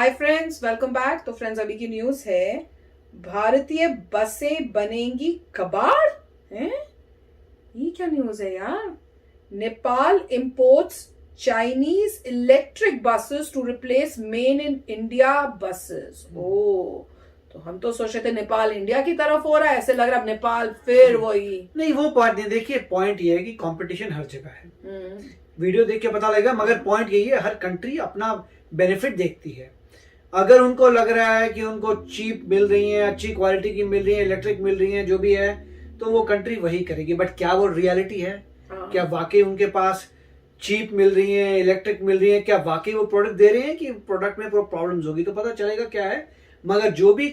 Hi friends, welcome back. तो friends, अभी की न्यूज है, भारतीय बसें बनेंगी कबाड़। हैं? ये क्या न्यूज है यार। Nepal imports Chinese electric buses to replace made in India buses. Oh, तो हम तो सोच रहे थे नेपाल इंडिया की तरफ हो रहा है, ऐसे लग रहा है अब नेपाल फिर वही। नहीं, वो पॉइंट नहीं। देखिए, पॉइंट ये है कि कंपटीशन हर जगह है। वीडियो देख के पता लगेगा, मगर पॉइंट यही है, हर कंट्री अपना बेनिफिट देखती है। अगर उनको लग रहा है कि उनको चीप मिल रही है, अच्छी क्वालिटी की मिल रही है, इलेक्ट्रिक मिल रही है, जो भी है, तो वो कंट्री वही करेगी। बट क्या वो रियलिटी है? क्या वाकई उनके पास चीप मिल रही है, इलेक्ट्रिक मिल रही है? क्या वाकई वो प्रोडक्ट दे रहे हैं कि प्रोडक्ट में प्रॉब्लम्स होगी? तो पता चलेगा क्या है। मगर जो भी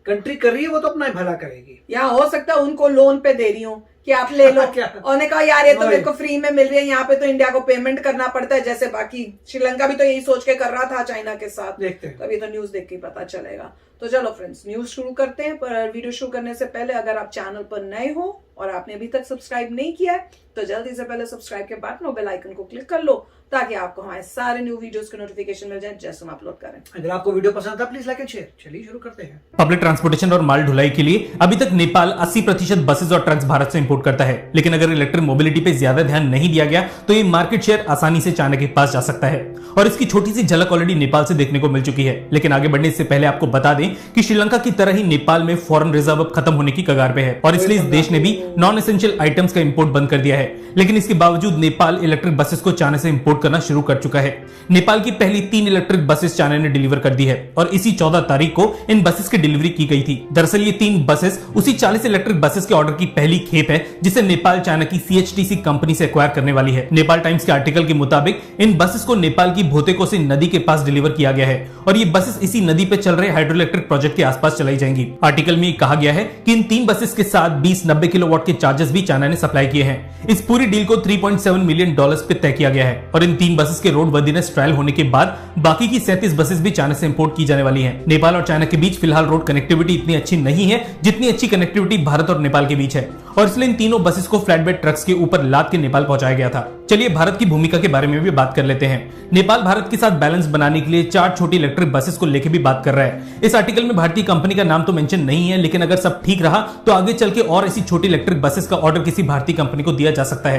कंट्री कर रही है वो तो अपना भला करेगी। यहाँ हो सकता है उनको लोन पे दे रही हूँ कि आप ले लो। उन्होंने कहा यार ये तो मेरे को फ्री में मिल रही है, यहाँ पे तो इंडिया को पेमेंट करना पड़ता है, जैसे बाकी श्रीलंका भी तो यही सोच के कर रहा था चाइना के साथ। देखते हैं, तो अभी तो न्यूज देख के पता चलेगा। तो चलो फ्रेंड्स, न्यूज शुरू करते हैं। पर वीडियो शुरू करने से पहले अगर आप चैनल पर नए हो और आपने अभी तक सब्सक्राइब नहीं किया है तो जल्दी से पहले सब्सक्राइब के बटन और बेल आइकन को क्लिक कर लो, ताकि आपको हमारे सारे न्यू वीडियोस के नोटिफिकेशन मिल जाए जैसे हम अपलोड करें। अगर आपको वीडियो पसंद था प्लीज लाइक एंड शेयर। चलिए शुरू करते हैं। पब्लिक ट्रांसपोर्टेशन और माल ढुलाई के लिए अभी तक नेपाल 80% बसेस और ट्रक्स भारत से इंपोर्ट करता है, लेकिन अगर इलेक्ट्रिक मोबिलिटी पे ज्यादा ध्यान नहीं दिया गया तो ये मार्केट शेयर आसानी से चाइना के पास जा सकता है। और इसकी छोटी सी झलक ऑलरेडी नेपाल से देखने को मिल चुकी है। लेकिन आगे बढ़ने से पहले आपको बता दें कि श्रीलंका की तरह ही नेपाल में फॉरेन रिजर्व अब खत्म होने की कगार पे है, और इसलिए इस देश ने भी नॉन एसेंशियल आइटम्स का इंपोर्ट बंद कर दिया है। लेकिन इसके बावजूद नेपाल इलेक्ट्रिक बसेस को चाइना से इंपोर्ट करना शुरू कर चुका है। नेपाल की पहली 3 इलेक्ट्रिक बसेस चाइना ने डिलीवर कर दी है और इसी 14 तारीख को इन बसेस की डिलीवरी की गई थी। दरअसल ये 3 बसेस उसी 40 इलेक्ट्रिक बसेस के ऑर्डर की पहली खेप है जिसे नेपाल चाइना की CHTC कंपनी से एक्वायर करने वाली है। नेपाल टाइम्स के आर्टिकल के मुताबिक इन बसेस को नेपाल की भोतेकोसी नदी के पास डिलीवर किया गया है और ये बसेस इसी नदी पे चल रहे हाइड्रोइलेक्ट्रिक प्रोजेक्ट के आसपास चलाई जाएंगी। आर्टिकल में कहा गया है कि इन 3 बसेस के साथ 20-90 किलोवाट के चार्जेस भी चाइना ने सप्लाई किए हैं। इस पूरी डील को $3.7 मिलियन पे तय किया गया है और इन 3 बसेस के रोड वर्दीनेस ट्रायल होने के बाद बाकी की 37 बसेस भी चाइना से इंपोर्ट की जाने वाली हैं। नेपाल और चाइना के बीच फिलहाल रोड कनेक्टिविटी इतनी अच्छी नहीं है जितनी अच्छी कनेक्टिविटी भारत और नेपाल के बीच है, और इसलिए इन तीनों बसेस को फ्लैटबेड ट्रक्स के ऊपर लाद के नेपाल पहुंचाया गया था। चलिए भारत की भूमिका के बारे में भी बात कर लेते हैं। नेपाल भारत के साथ बैलेंस बनाने के लिए 4 छोटी इलेक्ट्रिक बसेस को लेकर भी बात कर रहा है। इस आर्टिकल में भारतीय कंपनी का नाम तो मेंशन नहीं है, लेकिन अगर सब ठीक रहा तो आगे चल के और ऐसी छोटी इलेक्ट्रिक बसेस का ऑर्डर किसी भारतीय कंपनी को दिया जा सकता है।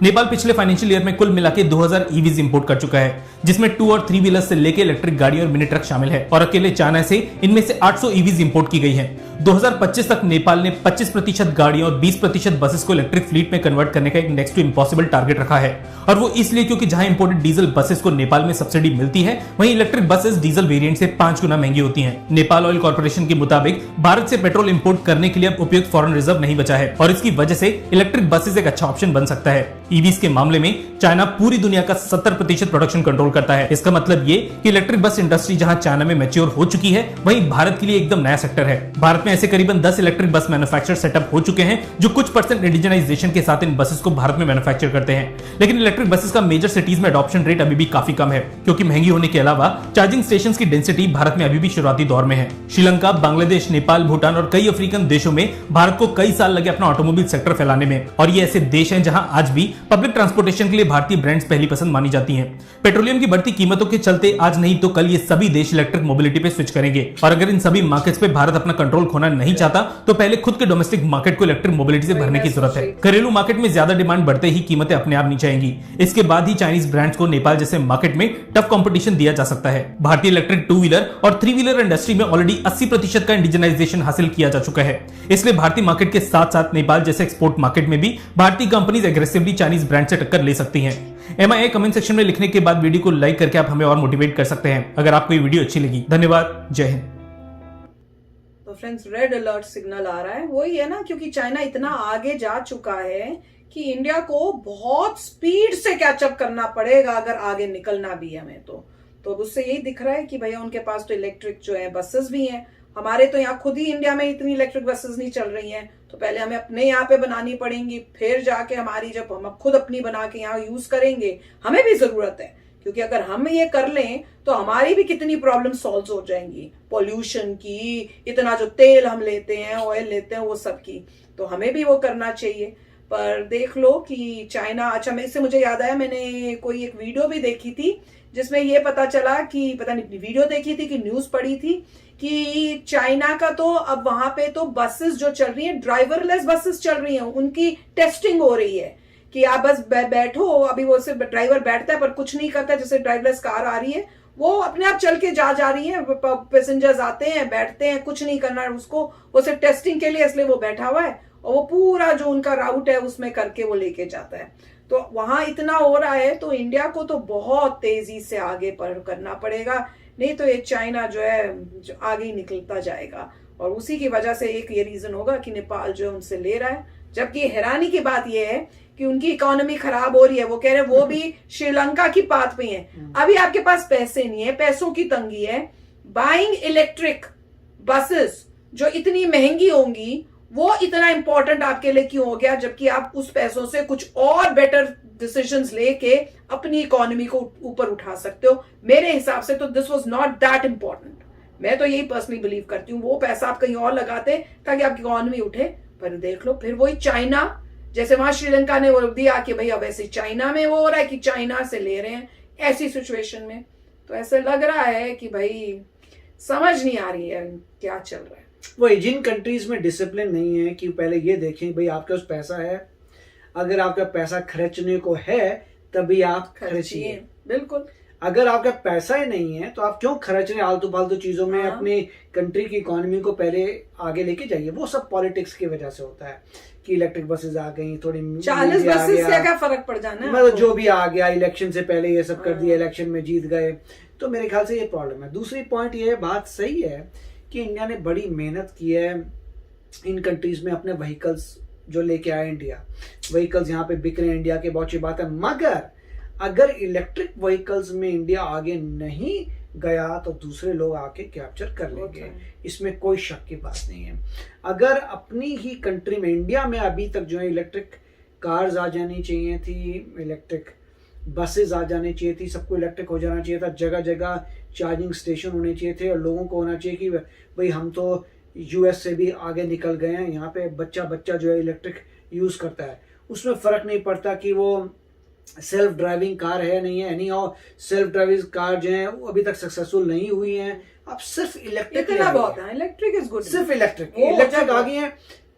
नेपाल पिछले फाइनेंशियल ईयर में कुल मिला के 2000 ईवीज इंपोर्ट कर चुका है, जिसमें 2 और 3 व्हीलर से लेकर इलेक्ट्रिक गाड़ी और मिनी ट्रक शामिल है, और अकेले चाइना से इनमें से 800 ईवीज इंपोर्ट की गई है। 2025 तक नेपाल ने 25% गाड़ियों और 20% बसेस को इलेक्ट्रिक फ्लीट में कन्वर्ट करने का एक नेक्स्ट टू इम्पॉसिबल टारगेट रखा है, और वो इसलिए क्योंकि जहां इंपोर्टेड डीजल बसेस को नेपाल में सब्सिडी मिलती है, वहीं इलेक्ट्रिक बसेस डीजल वेरिएंट से 5 गुना महंगी होती हैं। नेपाल ऑयल कॉर्पोरेशन के मुताबिक भारत से पेट्रोल इंपोर्ट करने के लिए अब उपयुक्त फॉरेन रिजर्व नहीं बचा है, और इसकी वजह से इलेक्ट्रिक बसेस एक अच्छा ऑप्शन बन सकता है। ईवीज के मामले में चाइना पूरी दुनिया का 70% प्रोडक्शन कंट्रोल करता है। इसका मतलब ये कि इलेक्ट्रिक बस इंडस्ट्री जहां चाइना में मैच्योर हो चुकी है, वहीं भारत के लिए एकदम नया सेक्टर है। भारत में ऐसे करीबन 10 इलेक्ट्रिक बस मैन्युफैक्चर सेटअप हो चुके हैं जो कुछ % इंडिजनाइजेशन के साथ इन बसेस को भारत में मैन्युफैक्चर करते हैं। लेकिन इलेक्ट्रिक बसेस का मेजर सिटीज में अडॉप्शन रेट अभी भी काफी कम है, क्योंकि महंगी होने के अलावा चार्जिंग स्टेशंस की डेंसिटी भारत में अभी भी शुरुआती दौर में है। श्रीलंका, बांग्लादेश, नेपाल, भूटान और कई अफ्रीकन देशों में भारत को कई साल लगे अपना ऑटोमोबाइल सेक्टर फैलाने में, और ये ऐसे देश हैं जहां आज भी पब्लिक ट्रांसपोर्टेशन के लिए भारतीय ब्रांड्स पहली पसंद मानी जाती हैं। पेट्रोलियम की बढ़ती कीमतों के चलते आज नहीं तो कल ये सभी देश इलेक्ट्रिक मोबिलिटी पे स्विच करेंगे, और अगर इन सभी मार्केट्स पे भारत अपना कंट्रोल खोना नहीं चाहता तो पहले खुद के डोमेस्टिक मार्केट को इलेक्ट्रिक मोबिलिटी से भरने की जरूरत है। घरेलू मार्केट में ज्यादा डिमांड बढ़ते ही कीमतें अपने आप नीचे आएंगी। इसके बाद ही चाइनीज ब्रांड्स को नेपाल जैसे मार्केट में टफ कंपटीशन दिया जा सकता है। भारतीय इलेक्ट्रिक 2 व्हीलर और 3 व्हीलर इंडस्ट्री में ऑलरेडी 80% का इंडिजनाइजेशन हासिल किया जा चुका है। इसलिए भारतीय मार्केट के साथ साथ नेपाल जैसे एक्सपोर्ट मार्केट में भी भारतीय कंपनीज एग्रेसिवली चाइनीज ब्रांड से टक्कर ले सकती हैं। MIA कमेंट सेक्शन में लिखने के बाद वीडियो को लाइक करके आप हमें और मोटिवेट कर सकते हैं अगर आपको ये वीडियो अच्छी लगी। धन्यवाद, जय हिंद। तो फ्रेंड्स, रेड अलर्ट सिग्नल आ रहा है। वही है ना, क्योंकि चाइना इतना आगे जा चुका है कि इंडिया को बहुत स्पीड से कैचअप करना पड़ेगा अगर आगे निकलना भी है हमें। तो उससे यही दिख रहा है कि भैया उनके पास तो इलेक्ट्रिक जो है बसेस भी हैं। हमारे तो यहाँ खुद ही इंडिया में इतनी इलेक्ट्रिक बसेस नहीं चल रही हैं, तो पहले हमें अपने यहाँ पे बनानी पड़ेंगी, फिर जाके हमारी जब हम खुद अपनी बना के यहाँ यूज करेंगे, हमें भी जरूरत है। क्योंकि अगर हम ये कर लें तो हमारी भी कितनी प्रॉब्लम सॉल्व हो जाएंगी, पोल्यूशन की, इतना जो तेल हम लेते हैं, ऑयल लेते हैं, वो सब की। तो हमें भी वो करना चाहिए। पर देख लो कि चाइना, अच्छा मैं इससे मुझे याद आया, मैंने कोई एक वीडियो भी देखी थी जिसमें ये पता चला कि, पता नहीं वीडियो देखी थी कि न्यूज पढ़ी थी कि चाइना का तो अब वहां पे तो बसेस जो चल रही हैं, ड्राइवरलेस बसेस चल रही हैं, उनकी टेस्टिंग हो रही है कि आप बस बैठो, अभी वो सिर्फ ड्राइवर बैठता है पर कुछ नहीं करता, जैसे ड्राइवरलेस कार आ रही है वो अपने आप चल के जा रही है, पैसेंजर्स आते हैं बैठते हैं, कुछ नहीं करना है उसको, वो सिर्फ टेस्टिंग के लिए इसलिए वो बैठा हुआ है और वो पूरा जो उनका राउट है उसमें करके वो लेके जाता है। तो वहां इतना हो रहा है तो इंडिया को तो बहुत तेजी से आगे पर करना पड़ेगा, नहीं तो ये चाइना जो है जो आगे ही निकलता जाएगा। और उसी की वजह से एक ये रीजन होगा कि नेपाल जो है उनसे ले रहा है, जबकि हैरानी की बात यह है कि उनकी इकोनॉमी खराब हो रही है, वो कह रहे हैं वो भी श्रीलंका की पात पे है। अभी आपके पास पैसे नहीं है, पैसों की तंगी है, बाइंग इलेक्ट्रिक बसेस जो इतनी महंगी होंगी वो इतना इंपॉर्टेंट आपके लिए क्यों हो गया, जबकि आप उस पैसों से कुछ और बेटर डिसीजंस लेके अपनी इकोनॉमी को ऊपर उठा सकते हो। मेरे हिसाब से तो this was not that important, मैं तो यही पर्सनली बिलीव करती हूँ, वो पैसा आप कहीं और लगाते ताकि आपकी इकोनॉमी उठे। पर देख लो फिर वही चाइना, जैसे वहां श्रीलंका ने वो दिया कि भाई अब ऐसे चाइना में वो हो रहा है कि चाइना से ले रहे हैं, ऐसी सिचुएशन में तो ऐसे लग रहा है कि भाई समझ नहीं आ रही है क्या चल रहा है। वही जिन कंट्रीज में डिसिप्लिन नहीं है कि पहले ये देखें भाई आपके पास पैसा है, अगर आपका पैसा खर्चने को है तभी आप खर्चिए, बिल्कुल। अगर आपका पैसा ही नहीं है तो आप क्यों खर्च रहे हैं आलतू फालतू चीजों में। अपनी कंट्री की इकोनॉमी को पहले आगे लेके जाइए। वो सब पॉलिटिक्स की वजह से होता है कि इलेक्ट्रिक बसेस आ गई, थोड़ी 40 बसेस से क्या फर्क पड़ जाना है, मतलब जो भी आ गया, इलेक्शन से पहले ये सब कर दिया, इलेक्शन में जीत गए, तो मेरे ख्याल से ये प्रॉब्लम है। दूसरी पॉइंट ये बात सही है कि इंडिया ने बड़ी मेहनत की है इन कंट्रीज में अपने व्हीकल्स जो लेके आए, इंडिया व्हीकल्स यहाँ पे बिक रहे हैं, इंडिया की बहुत अच्छी बात है। मगर अगर इलेक्ट्रिक व्हीकल्स में इंडिया आगे नहीं गया तो दूसरे लोग आके कैप्चर कर लेंगे, इसमें कोई शक की बात नहीं है। अगर अपनी ही कंट्री में, इंडिया में अभी तक जो है इलेक्ट्रिक कार्स आ जानी चाहिए थी, इलेक्ट्रिक बसेस आ जानी चाहिए थी, सबको इलेक्ट्रिक हो जाना चाहिए था, जगह जगह चार्जिंग स्टेशन होने चाहिए थे और लोगों को होना चाहिए कि भाई हम तो यूएस से भी आगे निकल गए हैं, यहाँ पे बच्चा बच्चा जो है इलेक्ट्रिक यूज करता है, उसमें फर्क नहीं पड़ता कि वो सेल्फ ड्राइविंग कार है नहीं है। Any how self driving car जो है वो अभी तक सक्सेसफुल नहीं हुई हैं। अब सिर्फ इलेक्ट्रिक बहुत है, इलेक्ट्रिक इज गुड, सिर्फ इलेक्ट्रिक आ गई है।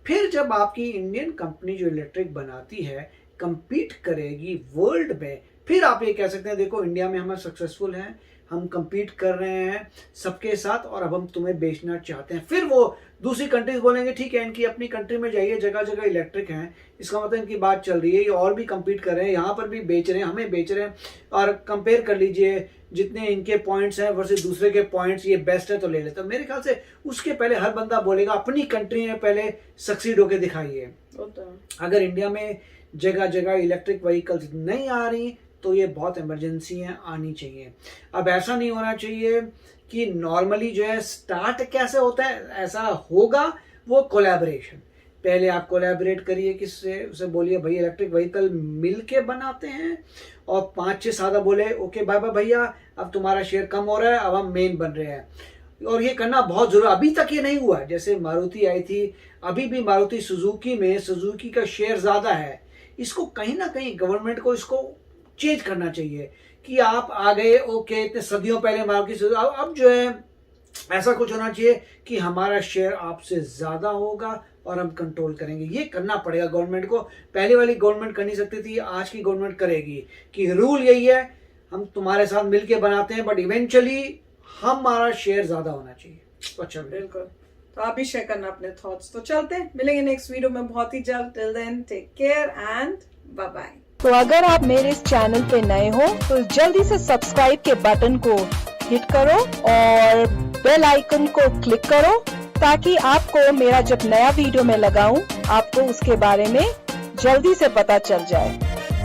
फिर जब आपकी इंडियन कंपनी जो इलेक्ट्रिक बनाती है compete करेगी वर्ल्ड में, फिर आप ये कह सकते हैं देखो इंडिया में हम सक्सेसफुल हैं, हम compete कर रहे हैं सबके साथ और अब हम तुम्हें बेचना चाहते हैं। फिर वो दूसरी कंट्रीज बोलेंगे ठीक है इनकी अपनी कंट्री में जाइए, जगह जगह इलेक्ट्रिक हैं, इसका मतलब इनकी बात चल रही है, ये और भी compete कर रहे हैं, यहाँ पर भी बेच रहे हैं, हमें बेच रहे हैं, और कंपेयर कर लीजिए जितने इनके पॉइंट्स हैं वर्सेस दूसरे के पॉइंट्स, ये बेस्ट है तो ले लेते। मेरे ख्याल से उसके पहले हर बंदा बोलेगा अपनी कंट्री में पहले सक्सीड होके दिखाइए। अगर इंडिया में जगह जगह इलेक्ट्रिक व्हीकल्स नहीं आ रही तो ये बहुत इमरजेंसी है, आनी चाहिए। अब ऐसा नहीं होना चाहिए कि नॉर्मली जो है स्टार्ट कैसे होता है, ऐसा होगा वो कोलैबोरेशन। पहले आप कोलैबोरेट करिए किससे, उसे बोलिए भाई इलेक्ट्रिक व्हीकल मिलके बनाते हैं, और 5-6 सादा बोले ओके बाय बाय भैया अब तुम्हारा शेयर कम हो रहा है, अब हम मेन बन रहे हैं। और ये करना बहुत जरूरी, अभी तक ये नहीं हुआ। जैसे मारुति आई थी, अभी भी मारुति सुजुकी में सुजुकी का शेयर ज्यादा है, इसको कहीं ना कहीं गवर्नमेंट को इसको चेंज करना चाहिए कि आप आ गए ओके इतने सदियों पहले मारुति सुजुकी, अब जो है ऐसा कुछ होना चाहिए कि हमारा शेयर आपसे ज्यादा होगा और हम कंट्रोल करेंगे। ये करना पड़ेगा गवर्नमेंट को। पहले वाली गवर्नमेंट कर नहीं सकती थी, आज की गवर्नमेंट करेगी कि रूल यही है हम तुम्हारे साथ मिलके बनाते हैं बट इवेंचुअली हमारा शेयर ज्यादा होना चाहिए। अच्छा बिल्कुल, तो आप भी शेयर करना अपने थॉट्स। तो चलते हैं, मिलेंगे नेक्स्ट वीडियो में बहुत ही जल्द। Till then take care and bye bye. तो अगर आप मेरे इस चैनल पे नए हो तो जल्दी से सब्सक्राइब के बटन को हिट करो और बेल आइकन को क्लिक करो ताकि आपको मेरा जब नया वीडियो मैं लगाऊं आपको उसके बारे में जल्दी से पता चल जाए।